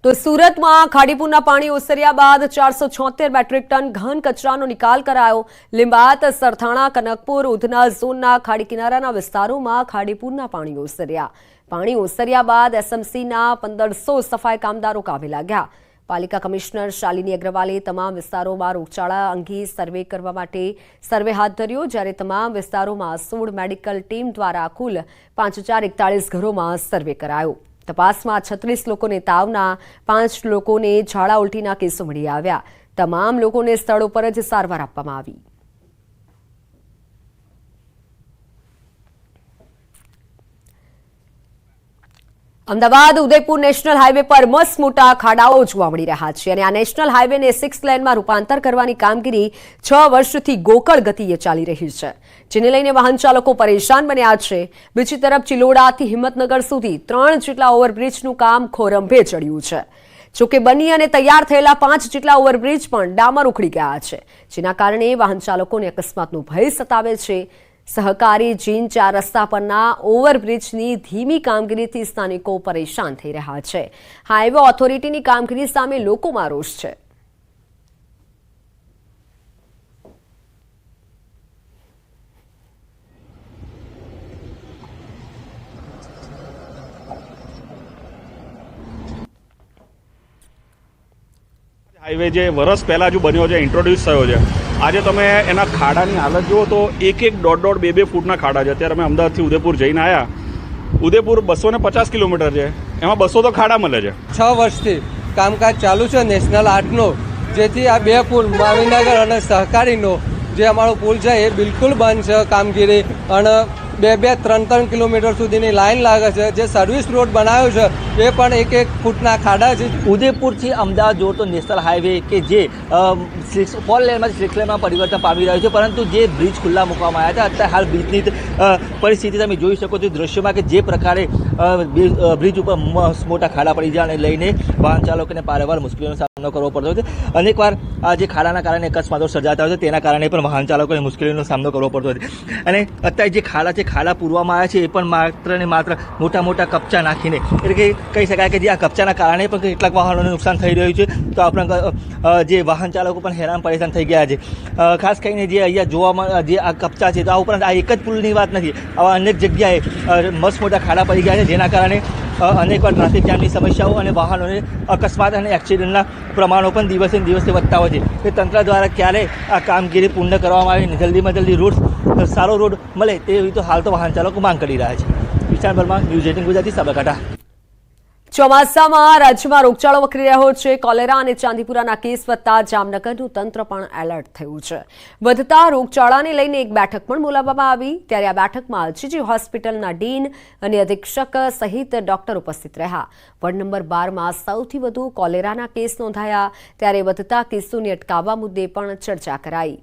તો સુરતમાં ખાડીપુરના પાણી ઓસર્યા બાદ 476 મેટ્રિક ટન ઘન કચરાનો નિકાલ કરાયો। લીંબાયત, સરથાણા, કનકપુર, ઉધના ઝોનના ખાડી કિનારાના વિસ્તારોમાં ખાડીપુરના પાણી ઓસર્યા। પાણી ઓસર્યા બાદ એસએમસીના 1500 સફાઈ કામદારો કામે લાગ્યા। પાલિકા કમિશનર શાલિની અગ્રવાલે તમામ વિસ્તારોમાં રોગચાળા અંગે સર્વે કરવા માટે સર્વે હાથ ધર્યો, જ્યારે તમામ વિસ્તારોમાં 16 મેડિકલ ટીમ દ્વારા કુલ 5041 ઘરોમાં સર્વે કરાયો। તપાસમાં 36 લોકોને તાવના, 5 લોકોને ઝાડા ઉલટીના કેસો મળી આવ્યા। તમામ લોકોને સ્થળ ઉપર જ સારવાર આપવામાં આવી। અમદાવાદ ઉદયપુર નેશનલ હાઈવે પર મસ્ત મોટા ખાડાઓ જોવા મળી રહ્યા છે અને આ નેશનલ હાઈવેને 6 લેનમાં રૂપાંતર કરવાની કામગીરી 6 વર્ષથી ગોકળ ગતિએ ચાલી રહી છે, જેને લઈને વાહન ચાલકો પરેશાન બન્યા છે। બીજી તરફ ચિલોડાથી હિંમતનગર સુધી 3 જેટલા ઓવરબ્રિજનું કામ ખોરંભે ચડ્યું છે। જોકે બની અને તૈયાર થયેલા 5 જેટલા ઓવરબ્રિજ પણ ડામર ઉખડી ગયા છે, જેના કારણે વાહન ચાલકોને અકસ્માતનો ભય સતાવે છે। સહકારી જીન 4 રસ્તા પરના ઓવરબ્રિજની ધીમી કામગીરીથી સ્થાનિકો પરેશાન થઈ રહ્યા છે। હાઈવે ઓથોરિટીની કામગીરી સામે લોકોમાં રોષ છે। હાઈવે જે વર્ષ પહેલાં જો બન્યો છે, ઇન્ટ્રોડ્યુસ થયો છે, આજે તમે એના ખાડાની હાલત જુઓ તો 1-1, 1.5, 2-2 ફૂટના ખાડા છે। અત્યારે અમે અમદાવાદથી ઉદયપુર જઈને આવ્યા। ઉદયપુર 250 કિલોમીટર છે, એમાં 200 તો ખાડા મળે છે। 6 વર્ષથી કામકાજ ચાલુ છે નેશનલ 8નો, જેથી આ 2 પુલ માવીનગર અને સહકારીનો જે અમારો પુલ છે એ બિલકુલ બંધ છે કામગીરી, અને 2-2, 3-3 કિલોમીટર સુધીની લાઈન લાગે છે। જે સર્વિસ રોડ બનાવ્યો છે એ પણ 1-1 ફૂટના ખાડા છે। ઉદયપુરથી અમદાવાદ જોડતો નેશનલ હાઈવે કે જે 4 લેનમાંથી 6 લેનમાં પરિવર્તન પામી રહ્યું છે, પરંતુ જે બ્રિજ ખુલ્લા મૂકવામાં આવ્યા હતા, અત્યારે હાલ બ્રિજની પરિસ્થિતિ તમે જોઈ શકો છો દ્રશ્યોમાં, કે જે પ્રકારે બ્રિજ ઉપર મોટા ખાડા પડી જાય અને લઈને વાહન ચાલકોને પારેવાર મુશ્કેલીનો સામનો કરવો પડતો હોય છે। અનેકવાર આ જે ખાડાના કારણે અકસ્માતો સર્જાતા હોય છે, તેના કારણે પણ વાહન ચાલકોને મુશ્કેલીનો સામનો કરવો પડતો હોય છે। અને અત્યારે જે ખાડા છે, ખાડા પૂરવામાં આવ્યા છે, એ પણ માત્ર ને માત્ર મોટા કપચા નાખીને, એટલે કે કહી શકાય કે જે આ કપચાના કારણે પણ કેટલાક વાહનોને નુકસાન થઈ રહ્યું છે, તો આપણે જે વાહન ચાલકો પણ હેરાન પરેશાન થઈ ગયા છે। ખાસ કરીને જે અહીંયા જોવામાં જે આ કપચા છે, તો આ ઉપરાંત આ એક જ પુલની વાત નથી, આવા અનેક જગ્યાએ મસ્ત મોટા ખાડા પડી ગયા છે, જેના કારણે અનેકવાર ટ્રાફિક જામની સમસ્યાઓ અને વાહનોને અકસ્માત અને એક્સિડન્ટના પ્રમાણો પણ દિવસે દિવસે વધતા હોય છે। તે તંત્ર દ્વારા ક્યારે આ કામગીરી પૂર્ણ કરવામાં આવે, જલ્દીમાં જલ્દી રોડ સારો રોડ મળે તેવી તો હાલ તો વાહન ચાલકો માંગ કરી રહ્યા છે। વિશાલ વર્મા, ન્યૂઝ 18 ગુજરાતી, સાબરકાંઠા। ચોમાસામાં રાજ્યમાં રોગચાળો વકરી રહ્યો છે। કોલેરા અને ચાંદીપુરાના કેસ વધતા જામનગરનું તંત્ર પણ એલર્ટ થયું છે। વધતા રોગચાળાને લઈને એક બેઠક પણ બોલાવવામાં આવી, ત્યારે આ બેઠકમાં જીજી હોસ્પિટલના ડીન અને અધિક્ષક સહિત ડોક્ટર ઉપસ્થિત રહ્યા। વોર્ડ નંબર 12માં સૌથી વધુ કોલેરાના કેસ નોંધાયા, ત્યારે વધતા કેસોને અટકાવવા મુદ્દે પણ ચર્ચા કરાઈ।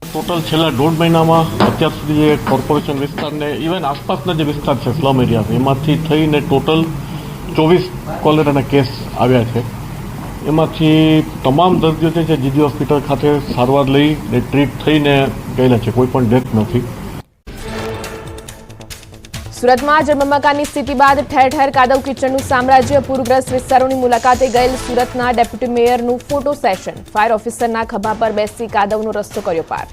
ટોટલ છેલ્લા 1.5 મહિનામાં અત્યાર સુધી જે કોર્પોરેશન વિસ્તારને ઇવન આસપાસના જે વિસ્તાર છે સ્લમ એરિયા, એમાંથી થઈને ટોટલ 24 કોલેરાના કેસ આવ્યા છે। એમાંથી તમામ દર્દીઓ છે જીજી હોસ્પિટલ ખાતે સારવાર લઈને ટ્રીટ થઈને ગયેલા છે, કોઈ પણ ડેથ નથી। સુરતમાં જળબંબાકારની સ્થિતિ બાદ ઠેર ઠેર કાદવ કિચડનું સામ્રાજ્ય। પૂરગ્રસ્ત વિસ્તારોની મુલાકાતે ગયેલ સુરતના ડેપ્યુટી મેયરનું ફોટો સેશન। ફાયર ઓફિસરના ખભા પર બેસી કાદવનો રસ્તો કર્યો પાર।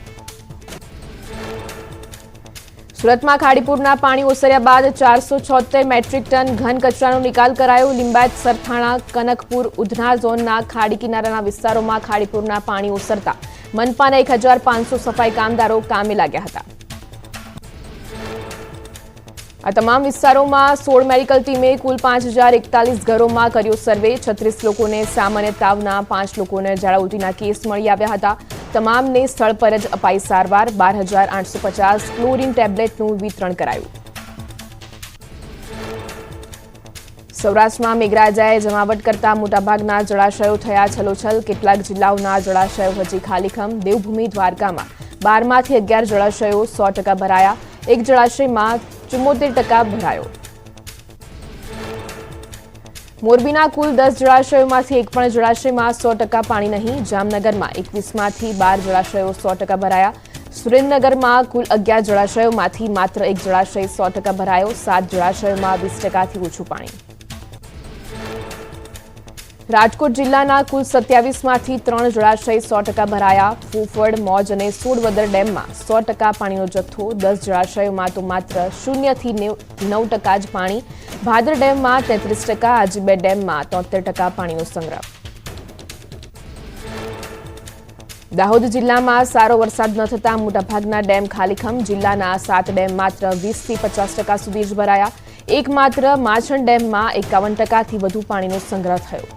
સુરતમાં ખાડીપુરના પાણી ઓસર્યા બાદ 476 મેટ્રિક ટન ઘન કચરાનો નિકાલ કરાયો। લીંબાયત, સરથાણા, કનકપુર, ઉધના ઝોનના ખાડી કિનારાના વિસ્તારોમાં ખાડીપુરના પાણી ઓસરતા મનપાના 1500 સફાઈ કામદારો કામે લાગ્યા હતા। આ તમામ વિસ્તારોમાં 16 મેડિકલ ટીમે કુલ 5041 ઘરોમાં કર્યો સર્વે। 36 લોકોને સામાન્ય તાવના, 5 લોકોને ઝાડા ઉલટીના કેસ મળી આવ્યા હતા। તમામને સ્થળ પર જ અપાઈ સારવાર। 12850 ક્લોરીન ટેબ્લેટનું વિતરણ કરાયું। સૌરાષ્ટ્રમાં મેઘરાજાએ જમાવટ કરતા મોટાભાગના જળાશયો થયા છલોછલ। કેટલાક જિલ્લાઓના જળાશયો હજી ખાલીખમ। દેવભૂમિ દ્વારકામાં 12માંથી 11 જળાશયો 100% ભરાયા। એક જળાશયમાં 74% ભરાયો। મોરબીના કુલ 10 જળાશયોમાંથી એક પણ જળાશયમાં 100% પાણી નહીં। જામનગરમાં 21માંથી 12 જળાશયો 100% ભરાયા। સુરેન્દ્રનગરમાં કુલ 11 જળાશયોમાંથી માત્ર એક જળાશય 100% ભરાયો, 7 જળાશયોમાં 20%થી ઓછું પાણી. રાજકોટ જિલ્લાના કુલ 27માંથી 3 જળાશય 100% ભરાયા. ફૂફડ, મોજ અને સોડવદર ડેમમાં 100% પાણીનો જથ્થો, 10 જળાશયોમાં તો માત્ર 0 થી 9% જ પાણી. ભાદર ડેમમાં 33%, આજીબે ડેમમાં 73% પાણીનો સંગ્રહ. દાહોદ જિલ્લામાં સારો વરસાદ ન થતા મોટાભાગના ડેમ ખાલીખમ. જિલ્લાના 7 ડેમ માત્ર 20 થી 50% સુધી જ ભરાયા. એકમાત્ર માછણ ડેમમાં 51%થી વધુ પાણીનો સંગ્રહ થયો.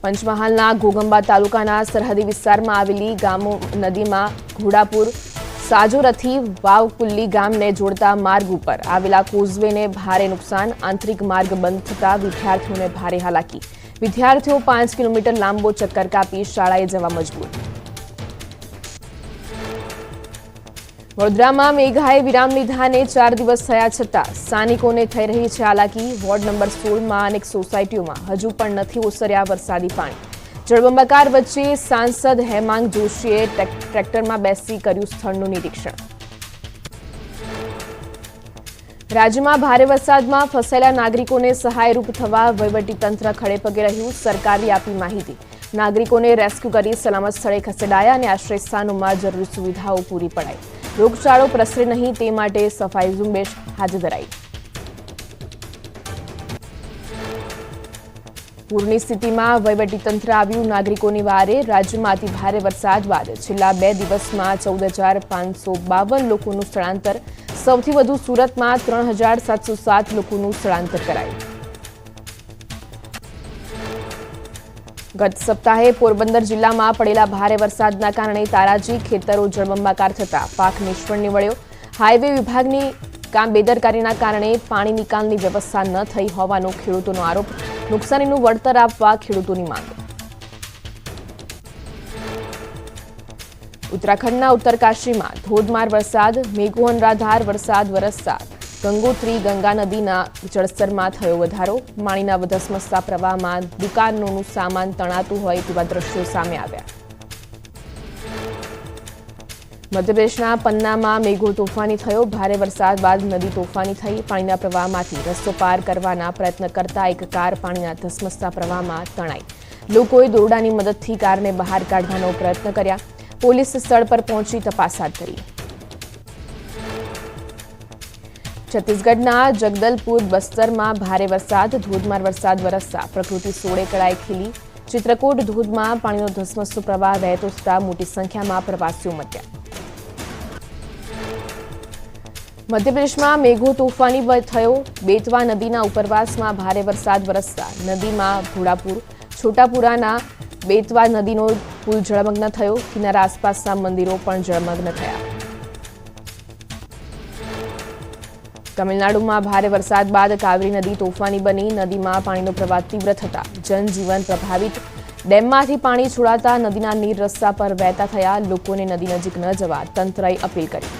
પંચમહાલના ઘોગંબા તાલુકાના સરહદી વિસ્તારમાં આવેલી ગામો નદીમાં ઘોડાપુર, સાજોરથી વાવકુલ્લી ગામને જોડતા માર્ગ ઉપર આવેલા કોઝવેને ભારે નુકસાન. આંતરિક માર્ગ બંધ થતા વિદ્યાર્થીઓને ભારે હાલાકી. વિદ્યાર્થીઓ 5 કિલોમીટર લાંબો ચક્કર કાપી શાળાએ જવા મજબૂર. વડોદરામાં મેઘાએ વિરામ લીધા અને 4 દિવસ થયા છતાં સ્થાનિકોને થઈ રહી છે હાલાકી. વોર્ડ નંબર 16માં અનેક સોસાયટીઓમાં હજુ પણ નથી ઓસર્યા વરસાદી પાણી. જળબંબાકાર વચ્ચે સાંસદ હેમાંગ જોશીએ ટ્રેક્ટરમાં બેસી કર્યું સ્થળનું નિરીક્ષણ. રાજ્યમાં ભારે વરસાદમાં ફસાયેલા નાગરિકોને સહાયરૂપ થવા વહીવટીતંત્ર ખડેપગે રહ્યું. સરકારે આપી માહિતી. નાગરિકોને રેસ્ક્યુ કરી સલામત સ્થળે ખસેડાયા અને આશ્રયસ્થાનોમાં જરૂરી સુવિધાઓ પૂરી પડાઈ. રોગચાળો પ્રસરે નહીં તે માટે સફાઈ ઝુંબેશ હાથ ધરાઈ. પૂરની સ્થિતિમાં વહીવટીતંત્ર આવ્યું નાગરિકોની વારે. રાજ્યમાં અતિ ભારે વરસાદ બાદ છેલ્લા 2 દિવસમાં 14,552 લોકોનું સ્થળાંતર. સૌથી વધુ સુરતમાં 3,707 લોકોનું સ્થળાંતર કરાયું. ગત સપ્તાહે પોરબંદર જિલ્લામાં પડેલા ભારે વરસાદના કારણે તારાજી ખેતરો જળબંબાકાર થતા પાક નિષ્ફળ નીવડ્યો. હાઈવે વિભાગની બેદરકારીના કારણે પાણી નિકાલની વ્યવસ્થા ન થઈ હોવાનો ખેડૂતોનો આરોપ. નુકસાનીનું વળતર આપવા ખેડૂતોની માંગ. ઉત્તરાખંડના ઉત્તરકાશીમાં ધોધમાર વરસાદ. મેઘો અનરાધાર વરસાદ વરસતા ગંગોત્રી ગંગા નદીના જળસ્તરમાં થયો વધારો. પાણીના ધસમસતા પ્રવાહમાં દુકાનોનું સામાન તણાતું હોય તેવા દ્રશ્યો સામે આવ્યા. મધ્યપ્રદેશના પન્નામાં મેઘો તોફાની થયો. ભારે વરસાદ બાદ નદી તોફાની થઈ. પાણીના પ્રવાહમાંથી રસ્તો પાર કરવાના પ્રયત્ન કરતા એક કાર પાણીના ધસમસતા પ્રવાહમાં તણાઈ. લોકોએ દોરડાની મદદથી કારને બહાર કાઢવાનો પ્રયત્ન કર્યા. પોલીસ સ્થળ પર પહોંચી તપાસ હાથ ધરી. છત્તીસગઢના જગદલપુર બસ્તરમાં ભારે વરસાદ. ધોધમાર વરસાદ વરસતા પ્રકૃતિ સોળે કળાએ ખીલી. ચિત્રકૂટ ધોધમાં પાણીનો ધસમસતો પ્રવાહ વહેતો થતા મોટી સંખ્યામાં પ્રવાસીઓ ઉમટ્યા. મધ્યપ્રદેશમાં મેઘો તોફાની થયો. બેતવા નદીના ઉપરવાસમાં ભારે વરસાદ વરસતા નદીમાં ઘોડાપુર, છોટાપુરાના બેતવા નદીનો પુલ જળમગ્ન થયો. કિનારા આસપાસના મંદિરો પણ જળમગ્ન થયા. તમિલનાડુમાં ભારે વરસાદ બાદ કાવેરી નદી તોફાની બની. નદીમાં પાણીનો પ્રવાહ તીવ્ર થતા જનજીવન પ્રભાવિત. ડેમમાંથી પાણી છોડાતા નદીના નીર રસ્તા પર વહેતા થયા. લોકોને નદી નજીક ન જવા તંત્રએ અપીલ કરી.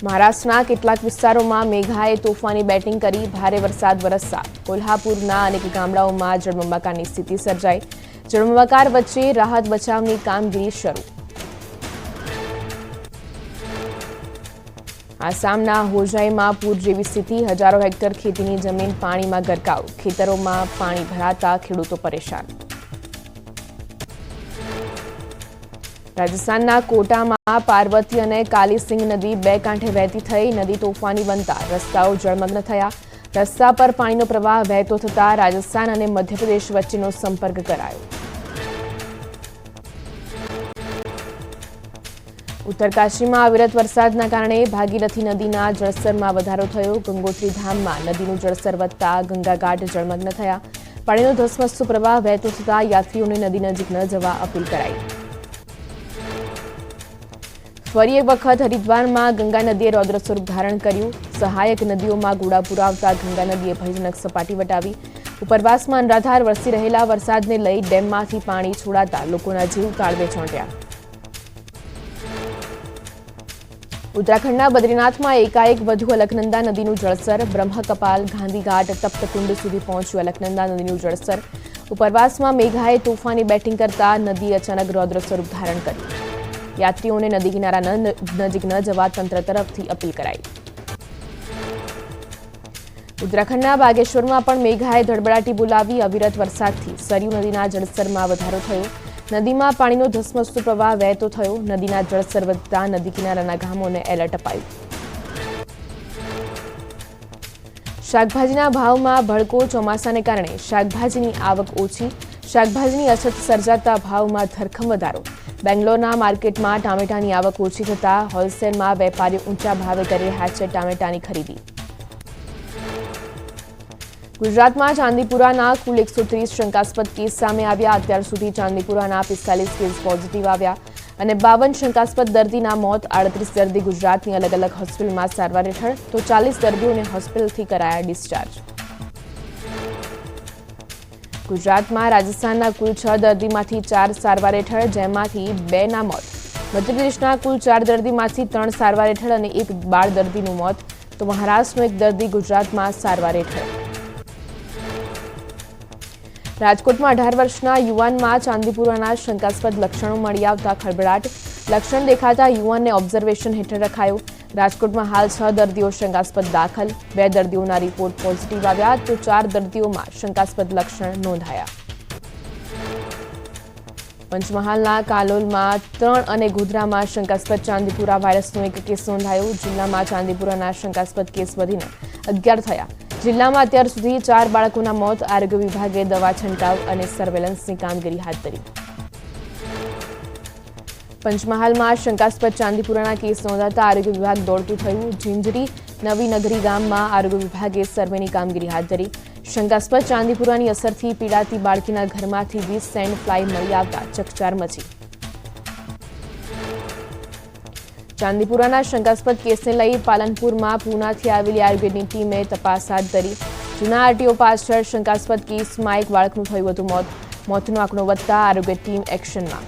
મહારાષ્ટ્રના કેટલાક વિસ્તારોમાં મેઘાએ તોફાની બેટિંગ કરી. ભારે વરસાદ વરસતા કોલ્હાપુરના અનેક ગામડાઓમાં જળબંબાકારની સ્થિતિ સર્જાઈ. જળબંબાકાર વચ્ચે રાહત બચાવની કામગીરી શરૂ. આસામના હોજાઈમાં પૂર જેવી સ્થિતિ. હજારો હેક્ટર ખેતીની જમીન પાણીમાં ગરકાવ. ખેતરોમાં પાણી ભરાતા ખેડૂતો પરેશાન. રાજસ્થાનના કોટામાં પાર્વતી અને કાલીસિંગ નદી 2 કાંઠે વહેતી થઈ. નદી તોફાની બનતા રસ્તાઓ જળમગ્ન થયા. રસ્તા પર પાણીનો પ્રવાહ વહેતો થતા રાજસ્થાન અને મધ્યપ્રદેશ વચ્ચેનો સંપર્ક કરાયો. ઉત્તરકાશીમાં અવિરત વરસાદના કારણે ભાગીરથી નદીના જળસ્તરમાં વધારો થયો. ગંગોત્રી ધામમાં નદીનું જળસ્તર વધતા ગંગાઘાટ જળમગ્ન થયા. પાણીનો ધસમસતો પ્રવાહ વહેતો થતા યાત્રીઓને નદી નજીક ન જવા અપીલ કરાઈ. ફરી એક વખત હરિદ્વારમાં ગંગા નદીએ રૌદ્ર સ્વરૂપ ધારણ કર્યું. સહાયક નદીઓમાં ઘોડાપુર આવતા ગંગા નદીએ ભયજનક સપાટી વટાવી. ઉપરવાસમાં અનરાધાર વરસી રહેલા વરસાદને લઈ ડેમમાંથી પાણી છોડાતા લોકોના જીવ તાળવે ચોંટ્યા. ઉત્તરાખંડના બદ્રીનાથમાં એકાએક વધુ અલકનંદા નદીનું જળસ્તર. બ્રહ્મકપાલ, ગાંધીઘાટ, તપ્તકુંડ સુધી પહોંચ્યું અલકનંદા નદીનું જળસ્તર. ઉપરવાસમાં મેઘાએ તોફાની બેટિંગ કરતા નદી અચાનક રૌદ્ર સ્વરૂપ ધારણ કર્યું। યાત્રીઓને નદી કિનારા નજીક ન જવા તંત્ર તરફથી અપીલ કરાઈ। ઉત્તરાખંડના બાગેશ્વરમાં પણ મેઘાએ ધડબડાટી બોલાવી। અવિરત વરસાદથી સરયુ નદીના જળસ્તરમાં વધારો થયો। નદીમાં પાણીનો ધસમસતો પ્રવાહ વહેતો થયો। નદીના જળસ્તર વધતા નદી કિનારાના ગામોને એલર્ટ અપાયું। શાકભાજીના ભાવમાં ભડકો। ચોમાસાને કારણે શાકભાજીની આવક ઓછી। શાકભાજીની અછત સર્જાતા ભાવમાં ધરખમ વધારો। બેંગ્લોરના માર્કેટમાં ટામેટાની આવક ઓછી થતાં હોલસેલમાં વેપારીઓ ઊંચા ભાવે કરી રહ્યા છે ટામેટાની ખરીદી। ગુજરાતમાં ચાંદીપુરાના કુલ 130 શંકાસ્પદ કેસ સામે આવ્યા। અત્યાર સુધી ચાંદીપુરાના 45 કેસ પોઝિટિવ આવ્યા અને 52 શંકાસ્પદ દર્દીના મોત। 38 દર્દી ગુજરાતની અલગ અલગ હોસ્પિટલમાં સારવાર હેઠળ તો 40 દર્દીઓને હોસ્પિટલથી કરાયા ડિસ્ચાર્જ। ગુજરાતમાં રાજસ્થાનના કુલ 6 દર્દીમાંથી 4 સારવાર હેઠળ, જેમાંથી 2ના મોત। મધ્યપ્રદેશના કુલ 4 દર્દીમાંથી 3 સારવાર હેઠળ અને 1 બાળ દર્દીનું મોત, તો મહારાષ્ટ્રનો 1 દર્દી ગુજરાતમાં સારવાર હેઠળ। રાજકોટમાં 18 વર્ષના યુવાનમાં ચાંદીપુરાના શંકાસ્પદ લક્ષણો મળી આવતા ખળભળાટ। લક્ષણ દેખાતા યુવાનને ઓબ્ઝર્વેશન હેઠળ રખાયો। રાજકોટમાં હાલ 6 દર્દીઓ શંકાસ્પદ દાખલ। 2 દર્દીઓના રિપોર્ટ પોઝિટિવ આવ્યા તો 4 દર્દીઓમાં શંકાસ્પદ લક્ષણ નોંધાયા। પંચમહાલના કાલોલમાં 3 અને ગોધરામાં શંકાસ્પદ ચાંદીપુરા વાયરસનો 1 કેસ નોંધાયો। જિલ્લામાં ચાંદીપુરાના શંકાસ્પદ કેસ વધીને 11 થયા। જિલ્લામાં અત્યાર સુધી 4 બાળકોના મોત। આરોગ્ય વિભાગે દવા છંટકાવ અને સર્વેલન્સની કામગીરી હાથ ધરી। પંચમહાલમાં શંકાસ્પદ ચાંદીપુરાના કેસ નોંધાતા આરોગ્ય વિભાગ દોડતું થયું। ઝીંઝરી નવી નગરી ગામમાં આરોગ્ય વિભાગે સર્વેની કામગીરી હાથ ધરી। શંકાસ્પદ ચાંદીપુરાની અસરથી પીડાતી બાળકીના ઘરમાંથી 20 સેન્ડ ફ્લાય મળી આવતા ચકચાર મચી। ચાંદીપુરાના શંકાસ્પદ કેસને લઈ પાલનપુરમાં પૂનાથી આવેલી આરોગ્યની ટીમે તપાસ હાથ ધરી। જૂના આરટીઓ પાછળ શંકાસ્પદ કેસમાં 1 બાળકનું થયું હતું મોત। મોતનો આંકડો વધતા આરોગ્ય ટીમ એક્શનમાં।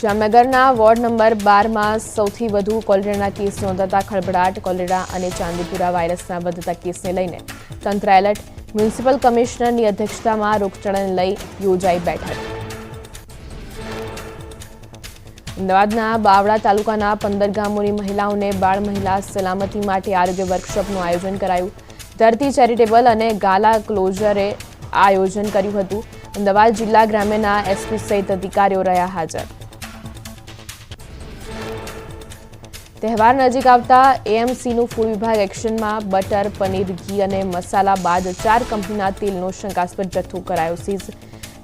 જામનગરના વોર્ડ નંબર 12માં સૌથી વધુ કોલેરાના કેસ નોંધાતા ખળભળાટ। કોલેરા અને ચાંદીપુરા વાયરસના વધતા કેસને લઈને તંત્ર એલર્ટ। મ્યુનિસિપલ કમિશનરની અધ્યક્ષતામાં રોગચાળાને લઈ યોજાઈ બેઠક। અમદાવાદના બાવળા તાલુકાના 15 ગામોની મહિલાઓને બાળ મહિલા સલામતી માટે આરોગ્ય વર્કશોપનું આયોજન કરાયું। ધરતી ચેરિટેબલ અને ગાલા ક્લોઝરે આ આયોજન કર્યું હતું। અમદાવાદ જિલ્લા ગ્રામ્યના એસપી સહિત અધિકારીઓ રહ્યા હાજર। તહેવાર નજીક આવતા એએમસીનું ફૂડ વિભાગ એક્શનમાં। બટર, પનીર, ઘી અને મસાલા બાદ 4 કંપનીના તેલનો શંકાસ્પદ જથ્થો કરાયો સીઝ।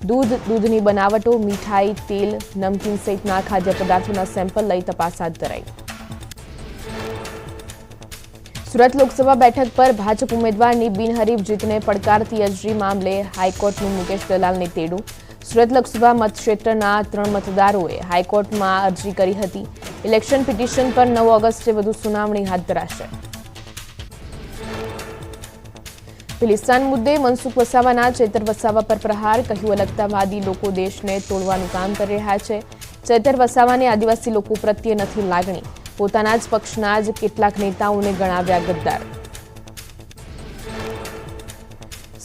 દૂધની બનાવટો, મીઠાઈ, તેલ, નમકીન સહિતના ખાદ્ય પદાર્થોના સેમ્પલ લઈ તપાસ હાથ ધરાઈ। સુરત લોકસભા બેઠક પર ભાજપ ઉમેદવારની બિનહરીફ જીતને પડકારતી અરજી મામલે હાઈકોર્ટનું મુકેશ દલાલને તેડું। સુરત લોકસભા મતક્ષેત્રના 3 મતદારોએ હાઈકોર્ટમાં અરજી કરી હતી। ઇલેક્શન પિટિશન પર 9 ઓગસ્ટે વધુ સુનાવણી હાથ ધરાશે। પિલિસ્તાન મુદ્દે મનસુખ વસાવાના ચેતર વસાવા પર પ્રહાર। કહ્યું અલગતાવાદી લોકો દેશને તોડવાનું કામ કરી રહ્યા છે। ચેતર વસાવાને આદિવાસી લોકો પ્રત્યે નથી લાગણી। પોતાના જ પક્ષના જ કેટલાક નેતાઓને ગણાવ્યા ગદ્દાર।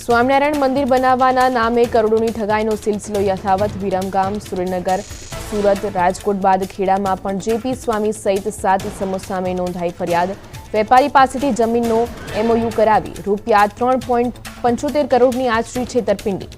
સ્વામિનારાયણ મંદિર બનાવવાના નામે કરોડોની ઠગાઈનો સિલસિલો યથાવત। વિરમગામ, સુરેન્દ્રનગર, સુરત, રાજકોટ બાદ ખેડામાં પણ જેપી સ્વામી સહિત 7 ઇસમો સામે નોંધાઈ ફરિયાદ। વેપારી પાસેથી જમીનનો એમઓયુ કરાવી રૂપિયા 3.75 કરોડની આચરી છેતરપિંડી।